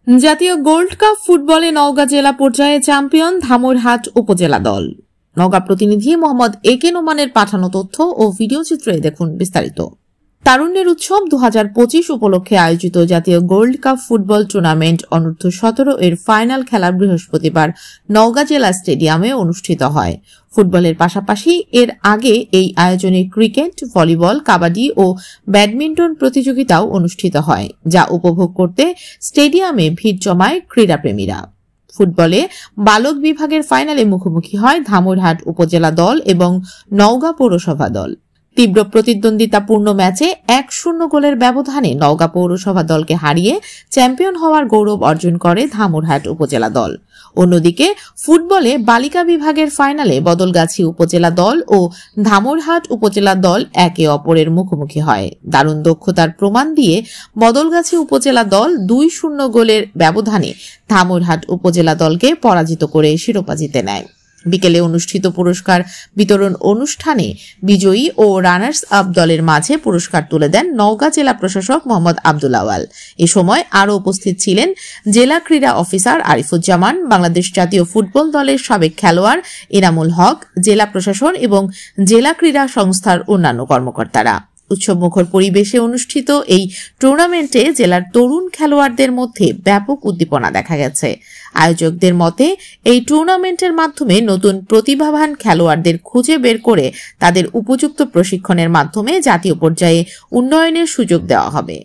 জাতীয় gold cup ফুটবলে নওগাঁ জেলা পর্যায়ে চ্যাম্পিয়ন ধামইরহাট উপজেলা দল। নওগাঁ প্রতিনিধি মোহাম্মদ একে নোমানের পাঠানো তথ্য ও ভিডিও চিত্রে দেখুন বিস্তারিত। তারুণ্যের উৎসব 2025 উপলক্ষে আয়োজিত জাতীয় গোল্ড কাপ ফুটবল টুর্নামেন্ট অনূর্ধ্ব 17 এর ফাইনাল খেলা বৃহস্পতিবার নওগাঁ জেলা স্টেডিয়ামে অনুষ্ঠিত হয়। ফুটবলের পাশাপাশি এর আগে এই আয়োজনে ক্রিকেট, ভলিবল, কাবাডি ও ব্যাডমিন্টন প্রতিযোগিতাও অনুষ্ঠিত হয়, যা উপভোগ করতে স্টেডিয়ামে ভিড় জমায় ক্রীড়াপ্রেমীরা। ফুটবলে বালক বিভাগের ফাইনালে মুখোমুখি হয় ধামইরহাট উপজেলা দল এবং নওগাঁ পৌরসভা দল। তীব্র প্রতিদ্বন্দ্বিতাপূর্ণ ম্যাচে 1-0 গোলের ব্যবধানে নওগাঁ পৌরসভা দলকে হারিয়ে চ্যাম্পিয়ন হওয়ার গৌরব অর্জন করে ধামইরহাট উপজেলা দল। অন্যদিকে ফুটবলে বালিকা বিভাগের ফাইনালে বদলগাছি উপজেলা দল ও ধামইরহাট উপজেলা দল একে অপরের মুখোমুখি হয়। দারুণ দক্ষতার প্রমাণ দিয়ে বদলগাছি উপজেলা দল 2-0 গোলের ব্যবধানে ধামইরহাট উপজেলা দলকে পরাজিত করে শিরোপা জিতে নেয়। বিকেলে অনুষ্ঠিত পুরস্কার বিতরণ অনুষ্ঠানে বিজয়ী ও রানার্স আপ দলের মাঝে পুরস্কার তুলে দেন নওগাঁ জেলা প্রশাসক মোহাম্মদ আব্দুল আওয়াল। এ সময় আরও উপস্থিত ছিলেন জেলা ক্রীড়া অফিসার আরিফুজ্জামান, বাংলাদেশ জাতীয় ফুটবল দলের সাবেক খেলোয়াড় এনামুল হক, জেলা প্রশাসন এবং জেলা ক্রীড়া সংস্থার অন্যান্য কর্মকর্তারা। উৎসবমুখর পরিবেশে অনুষ্ঠিত এই টুর্নামেন্টে জেলার তরুণ খেলোয়াড়দের মধ্যে ব্যাপক উদ্দীপনা দেখা গেছে। আয়োজকদের মতে এই টুর্নামেন্টের মাধ্যমে নতুন প্রতিভাবান খেলোয়াড়দের খুঁজে বের করে তাদের উপযুক্ত প্রশিক্ষণের মাধ্যমে জাতীয় পর্যায়ে উন্নয়নের সুযোগ দেওয়া হবে।